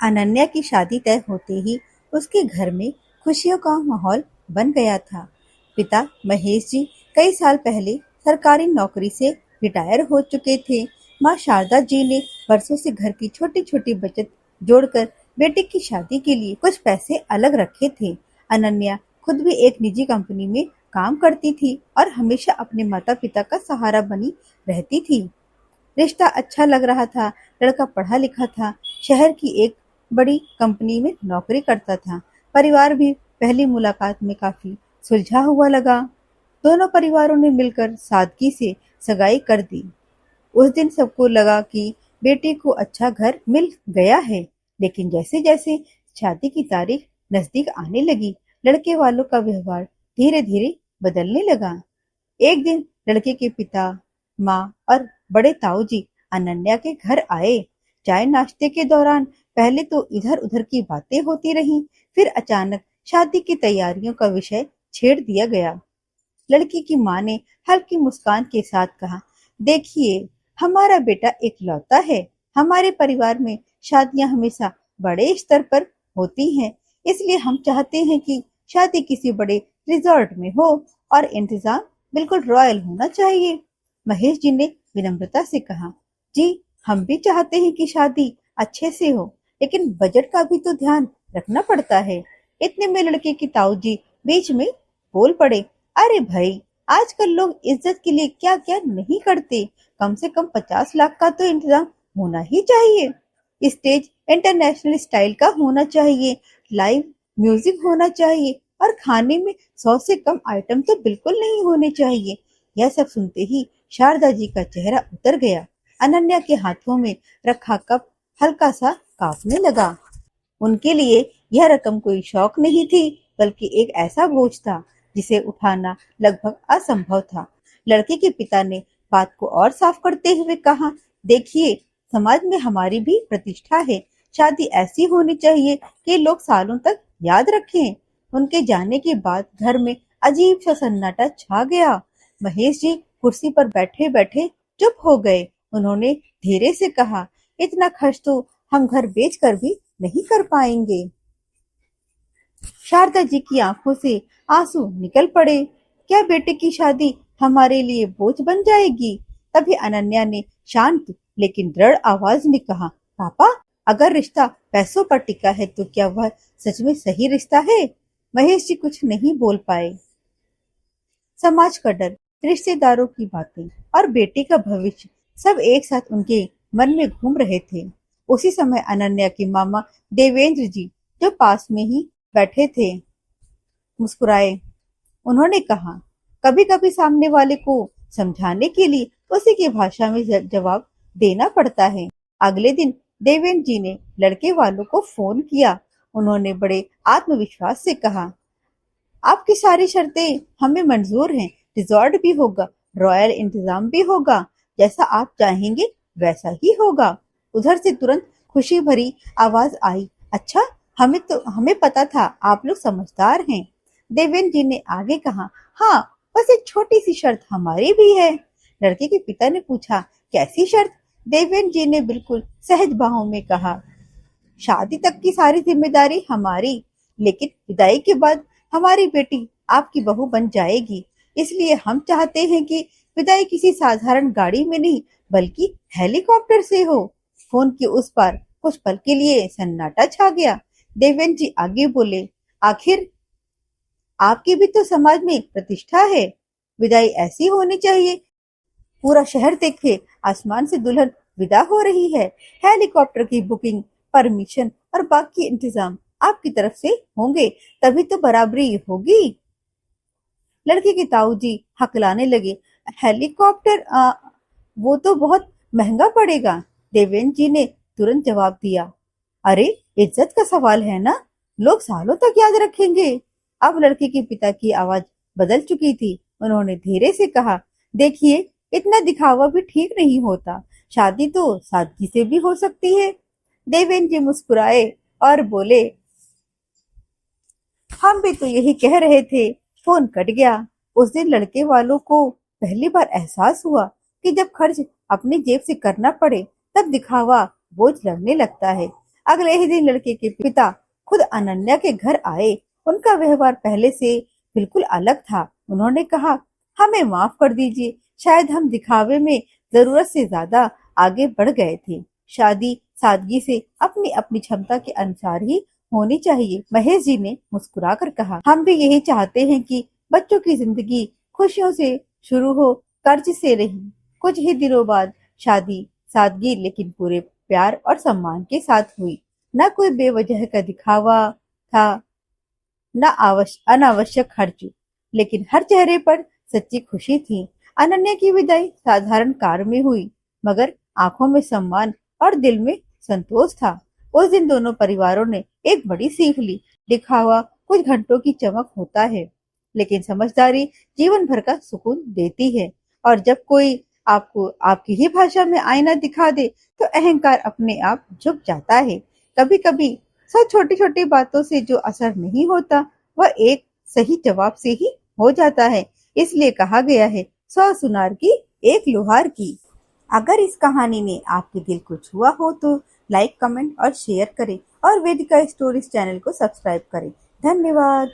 अनन्या की शादी तय होते ही उसके घर में खुशियों का माहौल बन गया था। पिता महेश जी कई साल पहले सरकारी नौकरी से रिटायर हो चुके थे। माँ शारदा जी ने वर्षों से घर की छोटी छोटी बचत जोड़कर बेटे की शादी के लिए कुछ पैसे अलग रखे थे। अनन्या खुद भी एक निजी कंपनी में काम करती थी और हमेशा अपने माता पिता का सहारा बनी रहती थी। रिश्ता अच्छा लग रहा था। लड़का पढ़ा लिखा था, शहर की एक बड़ी कंपनी में नौकरी करता था। परिवार भी पहली मुलाकात में काफी सुलझा हुआ लगा। दोनों परिवारों ने मिलकर सादगी से सगाई कर दी। उस दिन सबको लगा कि बेटे को अच्छा घर मिल गया है। लेकिन जैसे जैसे शादी की तारीख नजदीक आने लगी, लड़के वालों का व्यवहार धीरे धीरे बदलने लगा। एक दिन लड़के के पिता, माँ और बड़े ताऊ जी अनन्या के घर आए। चाय नाश्ते के दौरान पहले तो इधर उधर की बातें होती रहीं, फिर अचानक शादी की तैयारियों का विषय छेड़ दिया गया। लड़की की माँ ने हल्की मुस्कान के साथ कहा, देखिए, हमारा बेटा इकलौता है। हमारे परिवार में शादियां हमेशा बड़े स्तर पर होती हैं, इसलिए हम चाहते हैं कि शादी किसी बड़े रिजॉर्ट में हो और इंतजाम बिल्कुल रॉयल होना चाहिए। महेश जी ने विनम्रता से कहा, जी, हम भी चाहते हैं कि शादी अच्छे से हो, लेकिन बजट का भी तो ध्यान रखना पड़ता है। इतने में लड़के की ताऊ जी बीच में बोल पड़े, अरे भाई, आजकल लोग इज्जत के लिए क्या क्या नहीं करते। कम से कम 50 लाख का तो इंतजाम होना ही चाहिए। स्टेज इंटरनेशनल स्टाइल का होना चाहिए, लाइव म्यूजिक होना चाहिए और खाने में 100 से कम आइटम तो बिल्कुल नहीं होने चाहिए। यह सब सुनते ही शारदा जी का चेहरा उतर गया। अनन्या के हाथों में रखा कप हल्का सा कांपने लगा। उनके लिए यह रकम कोई शौक नहीं थी, बल्कि एक ऐसा बोझ था जिसे उठाना लगभग असंभव था। लड़के के पिता ने बात को और साफ करते हुए कहा, देखिए, समाज में हमारी भी प्रतिष्ठा है। शादी ऐसी होनी चाहिए कि लोग सालों तक याद रखें। उनके जाने के बाद घर में अजीब सा सन्नाटा छा गया। महेश जी कुर्सी पर बैठे बैठे चुप हो गए। उन्होंने धीरे से कहा, इतना खर्च तो हम घर बेचकर भी नहीं कर पाएंगे। शारदा जी की आंखों से आंसू निकल पड़े। क्या बेटे की शादी हमारे लिए बोझ बन जाएगी? तभी अनन्या ने शांत लेकिन दृढ़ आवाज में कहा, पापा, अगर रिश्ता पैसों पर टिका है तो क्या वह सच में सही रिश्ता है? महेश जी कुछ नहीं बोल पाए। समाज का डर, रिश्तेदारों की बातें और बेटे का भविष्य सब एक साथ उनके मन में घूम रहे थे। उसी समय अनन्या के मामा देवेंद्र जी, जो पास में ही बैठे थे, मुस्कुराए। उन्होंने कहा, कभी कभी सामने वाले को समझाने के लिए उसी की भाषा में जवाब देना पड़ता है। अगले दिन देवेंद्र जी ने लड़के वालों को फोन किया। उन्होंने बड़े आत्मविश्वास से कहा, आपकी सारी शर्तें हमें मंजूर हैं। रिजॉर्ट भी होगा, रॉयल इंतजाम भी होगा, जैसा आप चाहेंगे वैसा ही होगा। उधर से तुरंत खुशी भरी आवाज आई, अच्छा, हमें पता था आप लोग समझदार हैं। देवेंद्र जी ने आगे कहा, हाँ, बस एक छोटी सी शर्त हमारी भी है। लड़के के पिता ने पूछा, कैसी शर्त? देवेंद्र जी ने बिल्कुल सहज भाव में कहा, शादी तक की सारी जिम्मेदारी हमारी, लेकिन विदाई के बाद हमारी बेटी आपकी बहू बन जाएगी। इसलिए हम चाहते हैं कि विदाई किसी साधारण गाड़ी में नहीं, बल्कि हेलीकॉप्टर से हो। फोन के उस पार कुछ पल के लिए सन्नाटा छा गया। देवेंद्र जी आगे बोले, आखिर आपकी भी तो समाज में प्रतिष्ठा है। विदाई ऐसी होनी चाहिए, पूरा शहर देखे, आसमान से दुल्हन विदा हो रही है। हेलीकॉप्टर की बुकिंग, परमिशन और बाकी इंतजाम आपकी तरफ से होंगे, तभी तो बराबरी होगी। लड़के के ताऊ जी हकलाने लगे, हेलीकॉप्टर? वो तो बहुत महंगा पड़ेगा। देवेंद्र जी ने तुरंत जवाब दिया, अरे, इज्जत का सवाल है ना, लोग सालों तक याद रखेंगे। अब लड़के के पिता की आवाज बदल चुकी थी। उन्होंने धीरे से कहा, देखिए, इतना दिखावा भी ठीक नहीं होता। शादी तो सादगी से भी हो सकती है। देवेंद्र जी मुस्कुराए और बोले, हम भी तो यही कह रहे थे। फोन कट गया। उस दिन लड़के वालों को पहली बार एहसास हुआ कि जब खर्च अपनी जेब से करना पड़े, तब दिखावा बोझ लगने लगता है। अगले ही दिन लड़के के पिता खुद अनन्या के घर आए। उनका व्यवहार पहले से बिल्कुल अलग था। उन्होंने कहा, हमें माफ कर दीजिए, शायद हम दिखावे में जरूरत से ज्यादा आगे बढ़ गए थे। शादी सादगी से अपनी अपनी क्षमता के अनुसार ही होनी चाहिए। महेश जी ने मुस्कुरा कर कहा, हम भी यही चाहते हैं कि बच्चों की जिंदगी खुशियों से शुरू हो, कर्ज से नहीं। कुछ ही दिनों बाद शादी सादगी लेकिन पूरे प्यार और सम्मान के साथ हुई। न कोई बेवजह का दिखावा था, न अनावश्यक खर्च, लेकिन हर चेहरे पर सच्ची खुशी थी। अनन्या की विदाई साधारण कार में हुई, मगर आंखों में सम्मान और दिल में संतोष था। उस दिन दोनों परिवारों ने एक बड़ी सीख ली। दिखावा कुछ घंटों की चमक होता है, लेकिन समझदारी जीवन भर का सुकून देती है। और जब कोई आपको आपकी ही भाषा में आईना दिखा दे, तो अहंकार अपने आप झुक जाता है। कभी कभी सब छोटी छोटी बातों से जो असर नहीं होता, वह एक सही जवाब से ही हो जाता है। इसलिए कहा गया है, 100 सुनार की एक लोहार की। अगर इस कहानी ने आपके दिल को छुआ हो तो लाइक, कमेंट और शेयर करें और वेदिका स्टोरीज चैनल को सब्सक्राइब करें। धन्यवाद।